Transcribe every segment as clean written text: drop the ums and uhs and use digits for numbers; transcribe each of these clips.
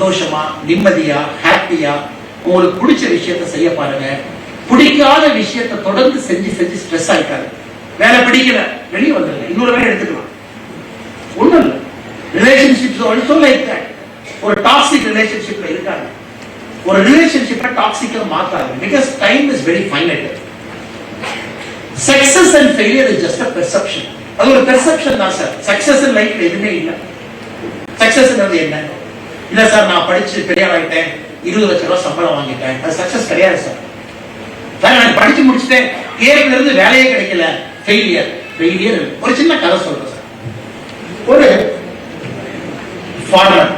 சந்தோஷமா, நிம்மதியா, ஹாப்பியா உங்களுக்கு பிடிச்ச விஷயத்த செய்ய பாருங்க. பிடிக்காத விஷயத்தை தொடர்ந்து செஞ்சு செஞ்சு ஸ்ட்ரெஸ் ஆயிட்டாரு. வேலை பிடிக்கல, வெளியே வந்துருங்க, இன்னொரு வேலை எடுத்துக்கலாம். ஒண்ணும் இல்லை. Relationships also like that. ஒரு டாக்ஸிக் ரிலேஷன்ஷிப்ல இருக்காங்க. ஒரு ரிலேஷன்ஷிப்பை டாக்ஸிக்கா மாத்தாது. Because time is very finite. Success and failure is just a perception. அது ஒரு பெர்செப்ஷன் தான் சார். சக்சஸ் லைஃப்ல எதுவுமே இல்லை. சக்சஸ்ங்கிறது என்ன? இல்ல சார், நான் படிச்சு பெரிய ஆகிட்டேன், 20 லட்சம் ரூபாய் சம்பளம் வாங்கிட்டேன், அது சக்சஸ் கிடையாது சார். நான் படிச்சு முடிச்சுட்டேன், கேர்ல இருந்து வேலையே கிடைக்கல, ஃபெயிலியர். ஃபெயிலியர் ஒரு சின்ன கதை சொல்றேன் சார். ஒரு ஃபார்மர்,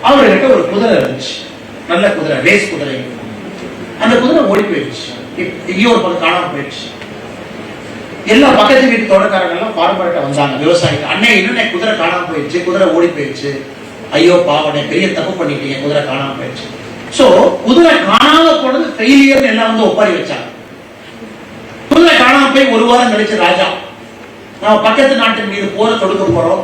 அவர்கிட்ட ஒரு குதிரை இருந்துச்சு, நல்ல குதிரை, ரேஸ் குதிரை. அந்த குதிரை ஓடி போயிடுச்சு, எங்கேயோ ஒரு பக்கம் காணாம போயிடுச்சு. எல்லா பக்கத்து வீட்டு தோட்டக்காரங்க எல்லாம் ஃபார்மர்கிட்ட வந்தாங்க, விவசாயிகள். அண்ணே, என்ன குதிரை காணாம போயிடுச்சு, குதிரை ஓடி போயிடுச்சு, ஐயோ பாவனே, பெரிய தப்பு பண்ணிட்டீங்க, குதிரை காணாம போயிடுச்சு. சோ குதிரை காணாம போனது ஃபெயிலியர் எல்லாம் வந்து ஒப்பாரி வச்சாங்க. குதிரை காணாம போய் ஒரு வாரம் கழிச்சு, ராஜா, நம்ம பக்கத்து நாட்டின் மீது போரை தொடுக்க போறோம்,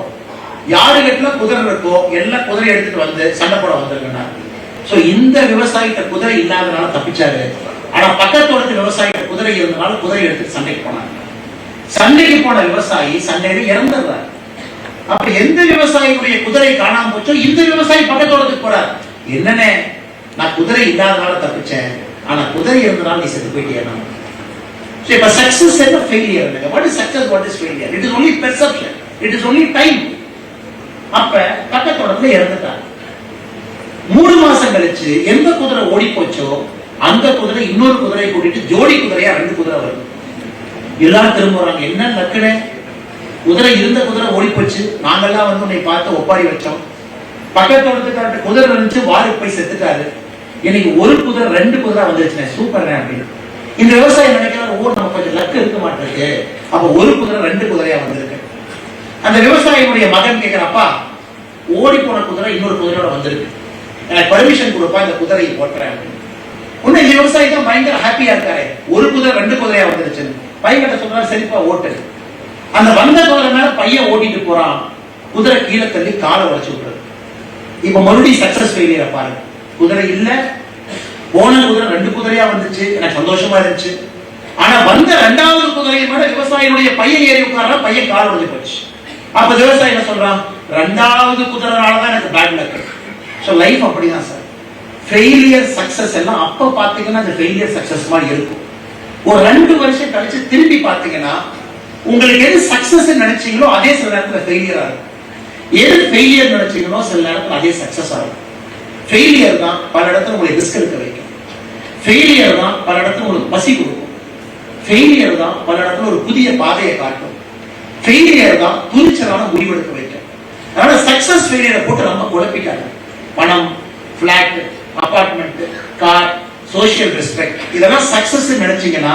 யாரு கிட்ட குதிரை இருக்கோ எல்லா குதிரை எடுத்துட்டு வந்து சண்டை போட வந்திருக்கா. சோ இந்த விவசாயிட்ட குதிரை இல்லாதனால தப்பிச்சாரு. ஆனா பக்கத்தோட விவசாயிட்ட குதிரை இருந்தனால குதிரை எடுத்துட்டு சண்டைக்கு போனாங்க. சண்டைக்கு போன விவசாயி சண்டையில இறந்துடுறாரு. அப்ப எந்த விவசாயியுடைய குதிரை காணாம போச்சோ இந்த விவசாயி பக்கத்தோடத்துக்கு போறார். என்னன்னு, நான் குதிரை இல்லாதனால தப்பிச்சேன், ஆனா குதிரை இருந்தனால நீ செத்து போயிட்டியா. So if a success and a failure, what is success, what is failure? It is only perception, it is only time. அப்ப பக்கத்தோடத்துல இறந்துட்டார். 3 மாசம் கழிச்சு எந்த குதிரை ஓடி போச்சோ அந்த குதிரை இன்னொரு குதிரையை கூட்டிட்டு ஜோடி குதிரையா 2 குதிரை வருது. எல்லாரும் திரும்புறாங்க, என்ன லக்குனே, குதிரை இருந்த குதிரை ஓடி போச்சு, நாங்கெல்லாம் வந்து உன்னை பார்த்து ஒப்பாரி வச்சோம், பக்கத்தோடத்துக்காட்ட குதிரை இருந்துச்சு, வாருக்கு போய் செத்துட்டாரு, இன்னைக்கு ஒரு குதிரை 2 குதிரை வந்துருச்சு, சூப்பர் அப்படின்னு. இந்த விவசாயம் நினைக்கிறார், ஓ நம்ம கொஞ்சம் லக்கு இருக்க மாட்டிருக்கு, அப்ப ஒரு குதிரை 2 குதிரையா வந்திருக்கு. அந்த விவசாயியுடைய மகன் கேட்கிறப்பா, ஓடி போன குதிரை இன்னொரு குதிரையோட வந்திருக்கு, எனக்கு பர்மிஷன் கொடுப்பா இந்த குதிரையை ஓட்டுறேன் அப்படின்னு. உன்னை இந்த விவசாயி தான் பயங்கர ஹாப்பியா இருக்காரு, ஒரு குதிரை 2 குதிரையா வந்துருச்சு. பையன்கிட்ட சொல்றாரு, சரிப்பா ஓட்டு. அந்த வந்த குதிரை மேல பையன் ஓட்டிட்டு போறான், குதிரை கீழே தள்ளி காலை உடைச்சு விட்டுறது. இப்ப மறுபடியும் சக்சஸ் ஃபெயிலியரை பாருங்க. குதிரை இல்ல, போன குதிரை 2 குதிரையா வந்துச்சு, எனக்கு சந்தோஷமா இருந்துச்சு. ஆனா வந்த 2வது குதிரையை மேல விவசாயியுடைய பையன் ஏறி உட்கார்றா, பையன் கால் உடைஞ்சு போச்சு. அப்ப விவசாயி என்ன சொல்றான், 2வது குதிரைனாலதான் எனக்கு பேட் லக். சோ லைஃப் அப்படிதான் சார். ஃபெயிலியர் சக்சஸ் எல்லாம் அப்ப பாத்தீங்கன்னா அந்த ஃபெயிலியர் சக்சஸ் மாதிரி இருக்கும். ஒரு 2 வருஷம் கழிச்சு திரும்பி பாத்தீங்கன்னா உங்களுக்கு எது சக்சஸ் நினைச்சீங்களோ அதே சில நேரத்துல ஃபெயிலியர் ஆகும். எது ஃபெயிலியர் நினைச்சீங்களோ சில நேரத்துல அதே சக்சஸ் ஆகும். ஃபெயிலியர் தான் பல இடத்துல உங்களை ரிஸ்க் எடுக்க வைக்கும். ஃபெயிலியர் தான் பல இடத்துல உங்களுக்கு பசி கொடுக்கும். ஃபெயிலியர் தான் பல இடத்துல ஒரு புதிய பாதையை காட்டும். ஃபெயிலியர் தான் துணிச்சலான முடிவெடுக்க வைக்கும். அதனால சக்சஸ் ஃபெயிலியரை போட்டு ரொம்ப குழப்பிட்டாங்க. பணம், flat, apartment, car, social respect, இதெல்லாம் சக்சஸ் நினைச்சீங்கன்னா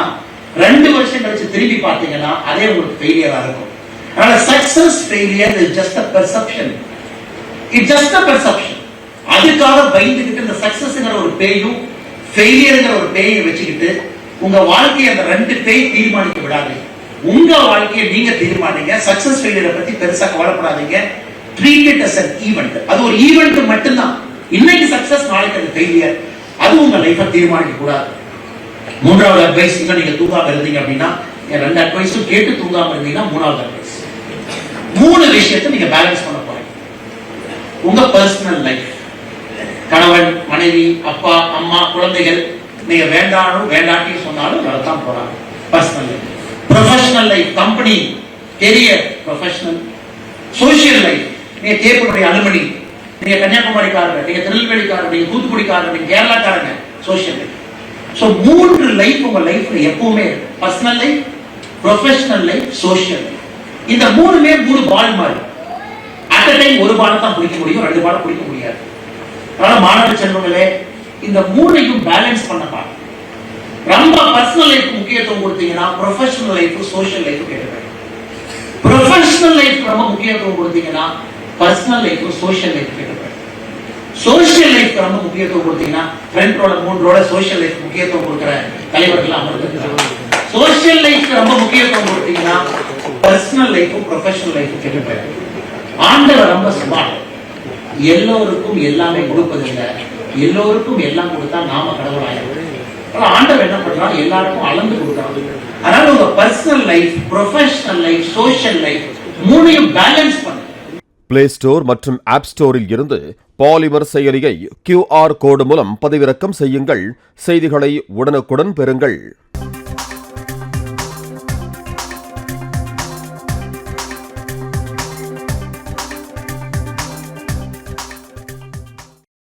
2 வருஷம் கழிச்சு திரும்பி பார்த்தீங்கன்னா அதே உங்களுக்கு ஃபெயிலியரா இருக்கும். அதனால success failure is just a perception. It's just a perception. அதுக்காக பயந்துகிட்டு இந்த சக்சஸ்ங்கிற ஒரு பேயும் ஃபெயிலியர்ங்கிற ஒரு பேயை வச்சுக்கிட்டு உங்க வாழ்க்கையை அந்த 2 பேய் தீர்மானிக்க விடாதீங்க. உங்க வாழ்க்கையை நீங்க தீர்மானிங்க. சக்சஸ் ஃபெயிலியரை பத்தி பெருசா கவலைப்படாதீங்க. Treat it as an event. அது ஒரு ஈவென்ட் மட்டும்தான். இன்னைக்கு சக்சஸ், நாளைக்கு அது ஃபெயிலியர். அது உங்க லைஃபை தீர்மானிக்க கூடாது. 3வது அட்வைஸ், இன்னும் நீங்க தூங்காம இருந்தீங்க அப்படின்னா, 2 அட்வைஸும் கேட்டு தூங்காம இருந்தீங்கன்னா 3வது அட்வைஸ், 3 விஷயத்தை நீங்க பேலன்ஸ் பண்ண போறீங்க. உங்க பர்சனல் லைஃப், கணவன், மனைவி, அப்பா, அம்மா, குழந்தைகள், நீங்க வேண்டாட்டி சொன்னாலும் நடத்தான் போறாங்க. Personal life. Professional life, company, career, professional. Social life, நீங்க கேட்கக்கூடிய அலுமணி, நீங்க கன்னியாகுமரிக்காரங்க, நீங்க திருநெல்வேலிக்காரங்க, நீங்க தூத்துக்குடிக்காரங்க, நீங்க கேரளாக்காரங்க, சோசியல் லைஃப். சோ 3 லைஃப் உங்க லைஃப்ல எப்பவுமே இருக்கு. Personal life, professional life, social life. இந்த 3மே 3 பால் மாதிரி. அட் அ டைம் ஒரு பாலை தான் பிடிக்க முடியும், 2 பாலை பிடிக்க முடியாது. அதனால மாணவ செல்வங்களே, இந்த 3ஐயும் பேலன்ஸ் பண்ண பாருங்க. ரொம்ப பர்சனல் லைஃப் முக்கியத்துவம் கொடுத்தீங்கன்னா ப்ரொஃபஷனல் லைஃப், சோசியல் லைஃப் கேட்க. ப்ரொஃபஷனல் லைஃப் ரொம்ப முக்கியத்துவம் கொடுத்தீங்கன்னா பர்சனல் லைஃப், சோசியல் லைஃப் கேட்க. சோசியல் லைஃப் ரொம்ப முக்கியத்துவம் கொடுத்தீங்கன்னா ஃப்ரெண்ட் ரோட 3 ரோட சோசியல் லைஃப் முக்கியத்துவம் கொடுக்கிற தலைவர்கள் அமர்ந்திருக்கிறாங்க. சோசியல் லைஃப் ரொம்ப முக்கியத்துவம் கொடுத்தீங்கன்னா பர்சனல் லைஃப், ப்ரொஃபஷனல் லைஃப் கேட்க. ஆண்டவர் ரொம்ப ஸ்மார்ட். எல்லோருக்கும் எல்லாமே கொடுப்பதில்லை, எல்லோருக்கும் எல்லாம் கொடுத்தா நாம கடவுளாயிரும். ஆண்டவர் என்ன பண்றான், எல்லாருக்கும் அளந்து கொடுக்கறான். அதனால உங்க personal life, professional life, social life மூணையும் பேலன்ஸ் பண்ணு. பிளே ஸ்டோர் மற்றும் ஆப் ஸ்டோரில் இருந்து பாலிமர் செயலியை QR கோடு மூலம் பதிவிறக்கம் செய்யுங்கள். செய்திகளை உடனுக்குடன் பெறுங்கள்.